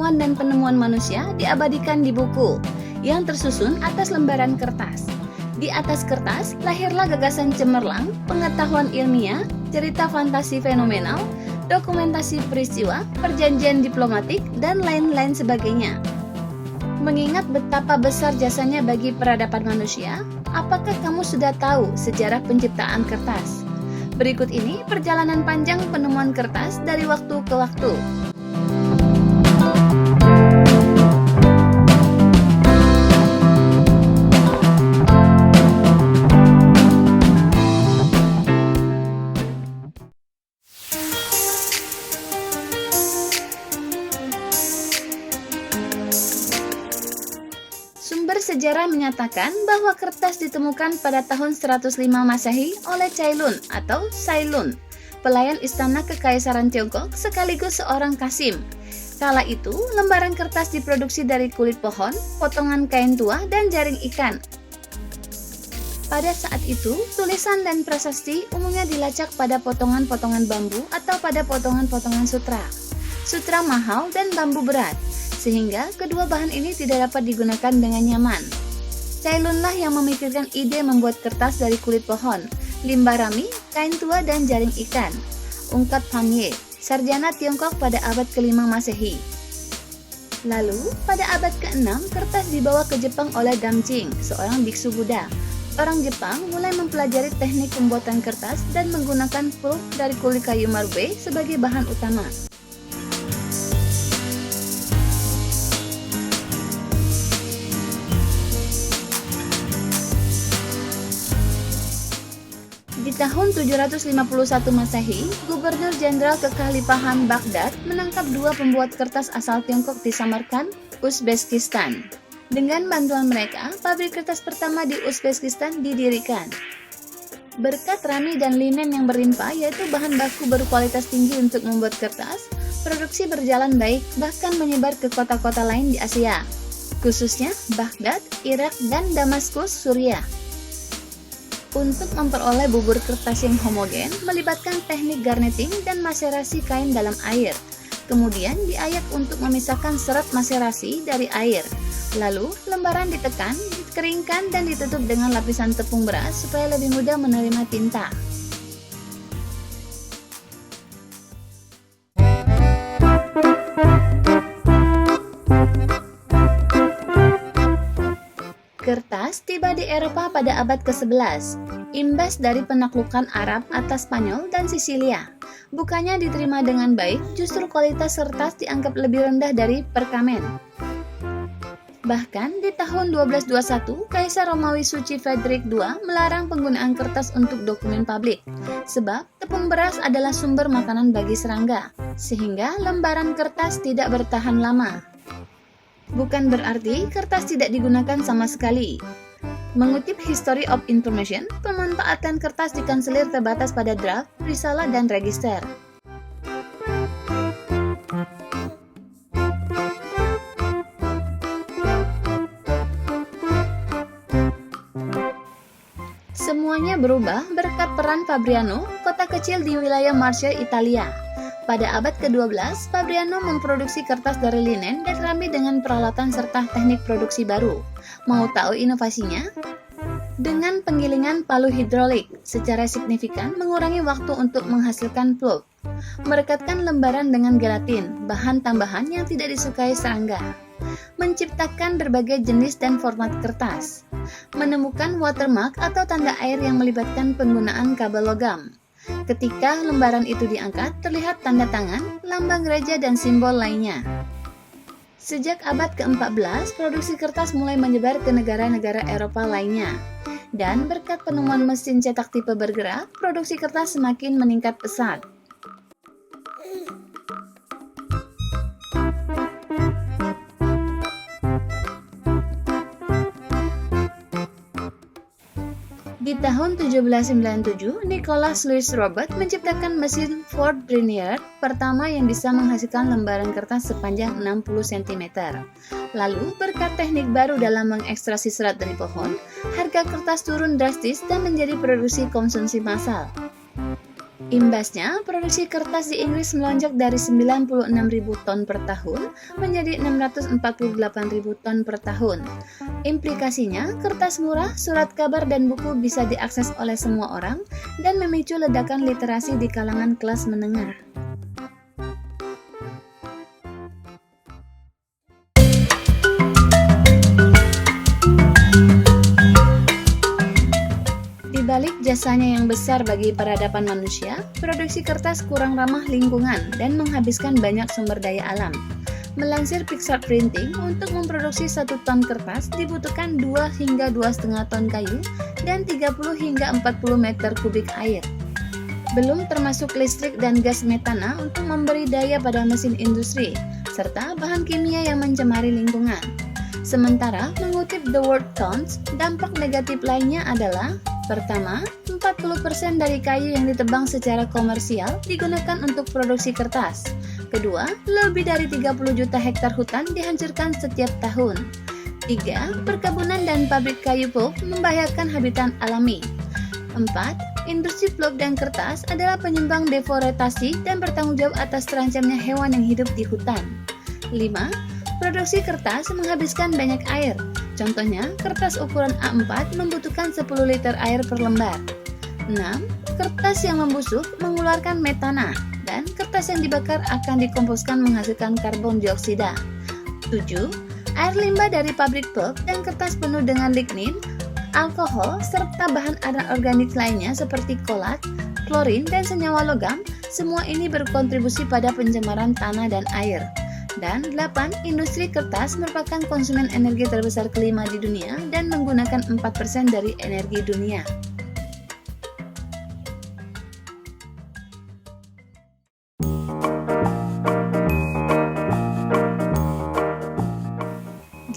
pengetahuan dan penemuan manusia diabadikan di buku yang tersusun atas lembaran kertas. Di atas kertas, lahirlah gagasan cemerlang, pengetahuan ilmiah, cerita fantasi fenomenal, dokumentasi peristiwa, perjanjian diplomatik, dan lain-lain sebagainya. Mengingat betapa besar jasanya bagi peradaban manusia, apakah kamu sudah tahu sejarah penciptaan kertas? Berikut ini perjalanan panjang penemuan kertas dari waktu ke waktu. Sumber sejarah menyatakan bahwa kertas ditemukan pada tahun 105 Masehi oleh Cailun atau Sailun, pelayan istana kekaisaran Tiongkok sekaligus seorang kasim. Kala itu, lembaran kertas diproduksi dari kulit pohon, potongan kain tua, dan jaring ikan. Pada saat itu, tulisan dan prasasti umumnya dilacak pada potongan-potongan bambu atau pada potongan-potongan sutra. Sutra mahal dan bambu berat, sehingga kedua bahan ini tidak dapat digunakan dengan nyaman. Cailunlah yang memikirkan ide membuat kertas dari kulit pohon, limbah rami, kain tua, dan jaring ikan. Ungkap Pan Ye, sarjana Tiongkok pada abad ke-5 Masehi. Lalu, pada abad ke-6, kertas dibawa ke Jepang oleh Dam Jing, seorang biksu Buddha. Orang Jepang mulai mempelajari teknik pembuatan kertas dan menggunakan pulp dari kulit kayu marube sebagai bahan utama. Di tahun 751 Masehi, Gubernur Jenderal Kekhalifahan Baghdad menangkap dua pembuat kertas asal Tiongkok di Samarkand, Uzbekistan. Dengan bantuan mereka, pabrik kertas pertama di Uzbekistan didirikan. Berkat rami dan linen yang berlimpah, yaitu bahan baku berkualitas tinggi untuk membuat kertas, produksi berjalan baik bahkan menyebar ke kota-kota lain di Asia, khususnya Baghdad, Irak, dan Damaskus, Suriah. Untuk memperoleh bubur kertas yang homogen, melibatkan teknik garneting dan maserasi kain dalam air. Kemudian diayak untuk memisahkan serat maserasi dari air. Lalu, lembaran ditekan, dikeringkan, dan ditutup dengan lapisan tepung beras supaya lebih mudah menerima tinta. Kertas tiba di Eropa pada abad ke-11, imbas dari penaklukan Arab atas Spanyol dan Sisilia. Bukannya diterima dengan baik, justru kualitas kertas dianggap lebih rendah dari perkamen. Bahkan di tahun 1221, Kaisar Romawi Suci Frederick II melarang penggunaan kertas untuk dokumen publik, sebab tepung beras adalah sumber makanan bagi serangga, sehingga lembaran kertas tidak bertahan lama. Bukan berarti kertas tidak digunakan sama sekali. Mengutip History of Information, pemanfaatan kertas di kanselir terbatas pada draft, risalah, dan register. Semuanya berubah berkat peran Fabriano, kota kecil di wilayah Marche, Italia. Pada abad ke-12, Fabriano memproduksi kertas dari linen dan rami dengan peralatan serta teknik produksi baru. Mau tahu inovasinya? Dengan penggilingan palu hidrolik, secara signifikan mengurangi waktu untuk menghasilkan pulp. Merekatkan lembaran dengan gelatin, bahan tambahan yang tidak disukai serangga. Menciptakan berbagai jenis dan format kertas. Menemukan watermark atau tanda air yang melibatkan penggunaan kabel logam. Ketika lembaran itu diangkat, terlihat tanda tangan, lambang gereja, dan simbol lainnya. Sejak abad ke-14, produksi kertas mulai menyebar ke negara-negara Eropa lainnya. Dan berkat penemuan mesin cetak tipe bergerak, produksi kertas semakin meningkat pesat. Di tahun 1797, Nicholas Louis Robert menciptakan mesin Ford Brunier pertama yang bisa menghasilkan lembaran kertas sepanjang 60 cm. Lalu, berkat teknik baru dalam mengekstraksi serat dari pohon, harga kertas turun drastis dan menjadi produksi konsumsi massal. Imbasnya, produksi kertas di Inggris melonjak dari 96.000 ton per tahun menjadi 648.000 ton per tahun. Implikasinya, kertas murah, surat kabar, dan buku bisa diakses oleh semua orang dan memicu ledakan literasi di kalangan kelas menengah. Di balik jasanya yang besar bagi peradaban manusia, produksi kertas kurang ramah lingkungan dan menghabiskan banyak sumber daya alam. Melansir Pixar Printing, untuk memproduksi 1 ton kertas dibutuhkan 2 hingga 2,5 ton kayu dan 30 hingga 40 meter kubik air. Belum termasuk listrik dan gas metana untuk memberi daya pada mesin industri, serta bahan kimia yang mencemari lingkungan. Sementara, mengutip The World Counts, dampak negatif lainnya adalah: pertama, 40% dari kayu yang ditebang secara komersial digunakan untuk produksi kertas. Kedua, lebih dari 30 juta hektar hutan dihancurkan setiap tahun. 3. Perkebunan dan pabrik kayu pulp membahayakan habitat alami. 4. Industri blok dan kertas adalah penyumbang deforestasi dan bertanggung jawab atas terancamnya hewan yang hidup di hutan. 5. Produksi kertas menghabiskan banyak air. Contohnya, kertas ukuran A4 membutuhkan 10 liter air per lembar. 6. Kertas yang membusuk mengeluarkan metana, dan kertas yang dibakar akan dikomposkan menghasilkan karbon dioksida. 7. Air limbah dari pabrik pulp dan kertas penuh dengan lignin, alkohol, serta bahan anorganik lainnya seperti kolat, klorin, dan senyawa logam. Semua ini berkontribusi pada pencemaran tanah dan air. Dan 8. Industri kertas merupakan konsumen energi terbesar kelima di dunia dan menggunakan 4% dari energi dunia.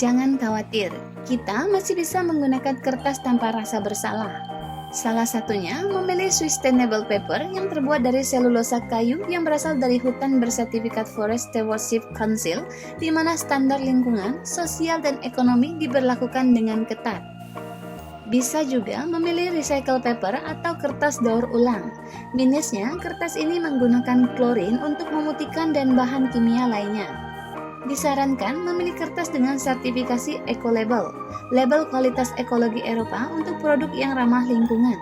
Jangan khawatir, kita masih bisa menggunakan kertas tanpa rasa bersalah. Salah satunya memilih sustainable paper yang terbuat dari selulosa kayu yang berasal dari hutan bersertifikat Forest Stewardship Council, di mana standar lingkungan, sosial, dan ekonomi diberlakukan dengan ketat. Bisa juga memilih recycle paper atau kertas daur ulang. Minusnya, kertas ini menggunakan klorin untuk memutihkan dan bahan kimia lainnya. Disarankan memilih kertas dengan sertifikasi Ecolabel, label kualitas ekologi Eropa untuk produk yang ramah lingkungan.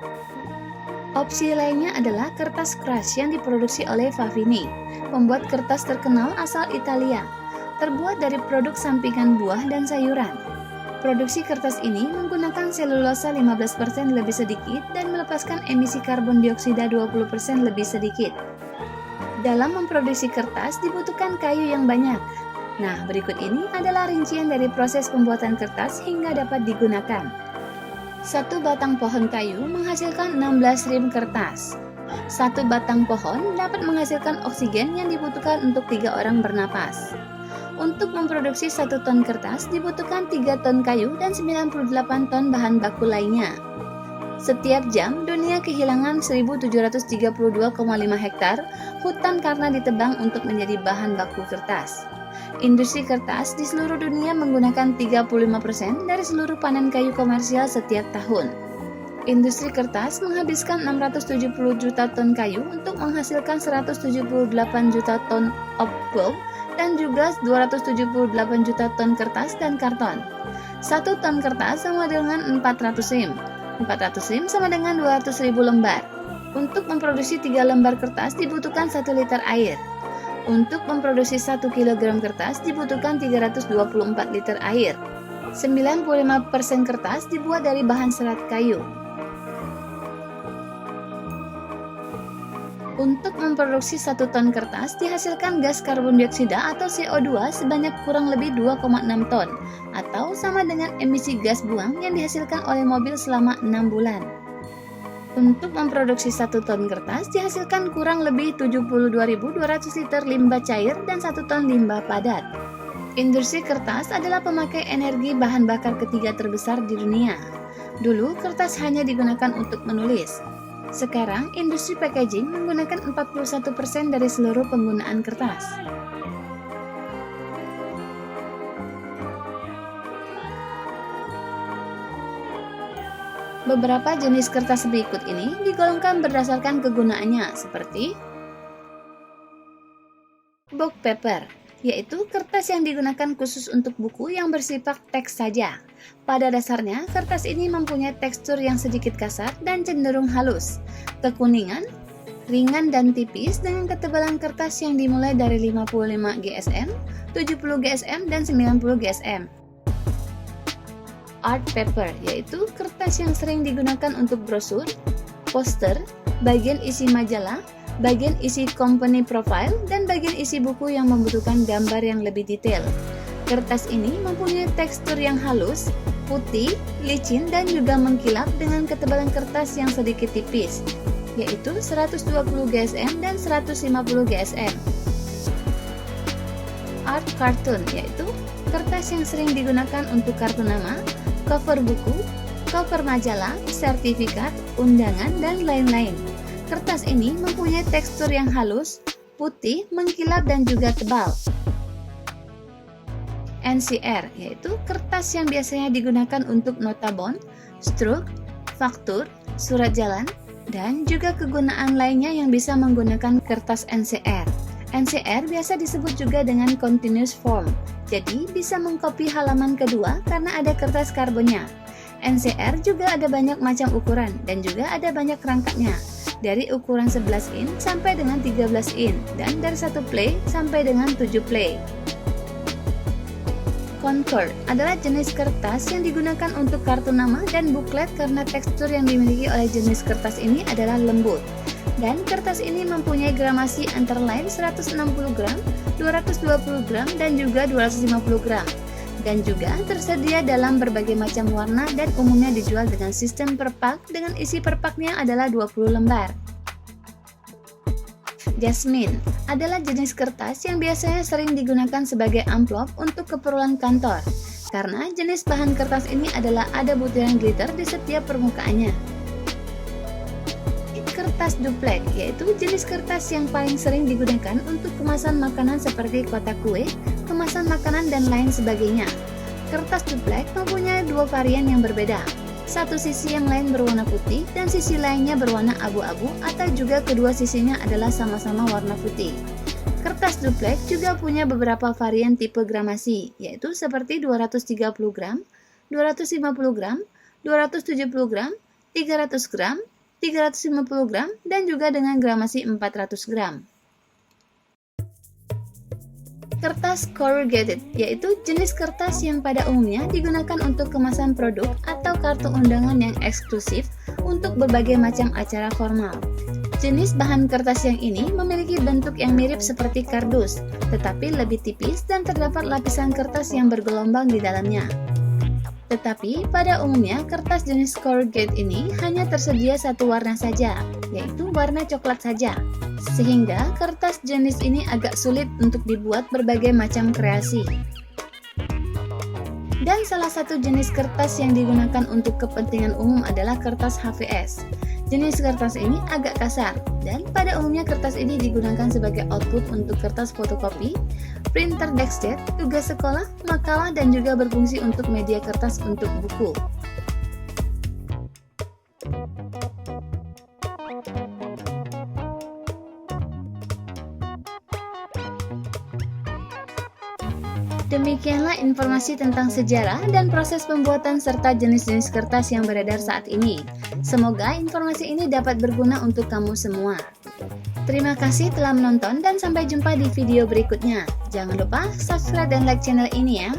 Opsi lainnya adalah kertas crush yang diproduksi oleh Favini, pembuat kertas terkenal asal Italia, terbuat dari produk sampingan buah dan sayuran. Produksi kertas ini menggunakan selulosa 15% lebih sedikit dan melepaskan emisi karbon dioksida 20% lebih sedikit. Dalam memproduksi kertas dibutuhkan kayu yang banyak. Nah, berikut ini adalah rincian dari proses pembuatan kertas hingga dapat digunakan. 1 batang pohon kayu menghasilkan 16 rim kertas. 1 batang pohon dapat menghasilkan oksigen yang dibutuhkan untuk 3 orang bernapas. Untuk memproduksi 1 ton kertas dibutuhkan 3 ton kayu dan 98 ton bahan baku lainnya. Setiap jam, dunia kehilangan 1.732,5 hektar hutan karena ditebang untuk menjadi bahan baku kertas. Industri kertas di seluruh dunia menggunakan 35% dari seluruh panen kayu komersial setiap tahun. Industri kertas menghabiskan 670 juta ton kayu untuk menghasilkan 178 juta ton pulp dan juga 278 juta ton kertas dan karton. 1 ton kertas sama dengan 400 rim. 400 rim sama dengan 200.000 lembar. Untuk memproduksi 3 lembar kertas dibutuhkan 1 liter air. Untuk memproduksi 1 kg kertas dibutuhkan 324 liter air. 95% kertas dibuat dari bahan serat kayu. Untuk memproduksi 1 ton kertas dihasilkan gas karbon dioksida atau CO2 sebanyak kurang lebih 2,6 ton, atau sama dengan emisi gas buang yang dihasilkan oleh mobil selama 6 bulan. Untuk memproduksi 1 ton kertas dihasilkan kurang lebih 72.200 liter limbah cair dan 1 ton limbah padat. Industri kertas adalah pemakai energi bahan bakar ketiga terbesar di dunia. Dulu kertas hanya digunakan untuk menulis. Sekarang industri packaging menggunakan 41% dari seluruh penggunaan kertas. Beberapa jenis kertas berikut ini digolongkan berdasarkan kegunaannya, seperti book paper, yaitu kertas yang digunakan khusus untuk buku yang bersifat teks saja. Pada dasarnya, kertas ini mempunyai tekstur yang sedikit kasar dan cenderung halus, kekuningan, ringan dan tipis dengan ketebalan kertas yang dimulai dari 55 GSM, 70 GSM, dan 90 GSM. Art paper, yaitu kertas yang sering digunakan untuk brosur, poster, bagian isi majalah, bagian isi company profile, dan bagian isi buku yang membutuhkan gambar yang lebih detail. Kertas ini mempunyai tekstur yang halus, putih, licin, dan juga mengkilap dengan ketebalan kertas yang sedikit tipis, yaitu 120 GSM dan 150 GSM. Art cartoon, yaitu kertas yang sering digunakan untuk kartu nama, cover buku, cover majalah, sertifikat, undangan, dan lain-lain. Kertas ini mempunyai tekstur yang halus, putih, mengkilap, dan juga tebal. NCR, yaitu kertas yang biasanya digunakan untuk nota bond, struk, faktur, surat jalan, dan juga kegunaan lainnya yang bisa menggunakan kertas NCR. NCR biasa disebut juga dengan continuous form, jadi bisa mengcopy halaman kedua karena ada kertas karbonnya. NCR juga ada banyak macam ukuran dan juga ada banyak rangkapnya, dari ukuran 11 in sampai dengan 13 in, dan dari 1 play sampai dengan 7 play. Concord adalah jenis kertas yang digunakan untuk kartu nama dan buklet karena tekstur yang dimiliki oleh jenis kertas ini adalah lembut. Dan kertas ini mempunyai gramasi antara lain 160 gram, 220 gram, dan juga 250 gram. Dan juga tersedia dalam berbagai macam warna dan umumnya dijual dengan sistem per pak dengan isi per paknya adalah 20 lembar. Jasmine adalah jenis kertas yang biasanya sering digunakan sebagai amplop untuk keperluan kantor. Karena jenis bahan kertas ini adalah ada butiran glitter di setiap permukaannya. Kertas duplek, yaitu jenis kertas yang paling sering digunakan untuk kemasan makanan seperti kotak kue, kemasan makanan, dan lain sebagainya. Kertas duplek mempunyai dua varian yang berbeda. Satu sisi yang lain berwarna putih dan sisi lainnya berwarna abu-abu atau juga kedua sisinya adalah sama-sama warna putih. Kertas duplek juga punya beberapa varian tipe gramasi, yaitu seperti 230 gram, 250 gram, 270 gram, 300 gram, 350 gram, dan juga dengan gramasi 400 gram. Kertas corrugated, yaitu jenis kertas yang pada umumnya digunakan untuk kemasan produk atau kartu undangan yang eksklusif untuk berbagai macam acara formal. Jenis bahan kertas yang ini memiliki bentuk yang mirip seperti kardus, tetapi lebih tipis dan terdapat lapisan kertas yang bergelombang di dalamnya. Tetapi pada umumnya kertas jenis corrugated ini hanya tersedia satu warna saja, yaitu warna coklat saja. Sehingga kertas jenis ini agak sulit untuk dibuat berbagai macam kreasi. Dan salah satu jenis kertas yang digunakan untuk kepentingan umum adalah kertas HVS. Jenis kertas ini agak kasar, dan pada umumnya kertas ini digunakan sebagai output untuk kertas fotokopi, printer deskjet, tugas sekolah, makalah, dan juga berfungsi untuk media kertas untuk buku. Demikianlah informasi tentang sejarah dan proses pembuatan serta jenis-jenis kertas yang beredar saat ini. Semoga informasi ini dapat berguna untuk kamu semua. Terima kasih telah menonton dan sampai jumpa di video berikutnya. Jangan lupa subscribe dan like channel ini ya.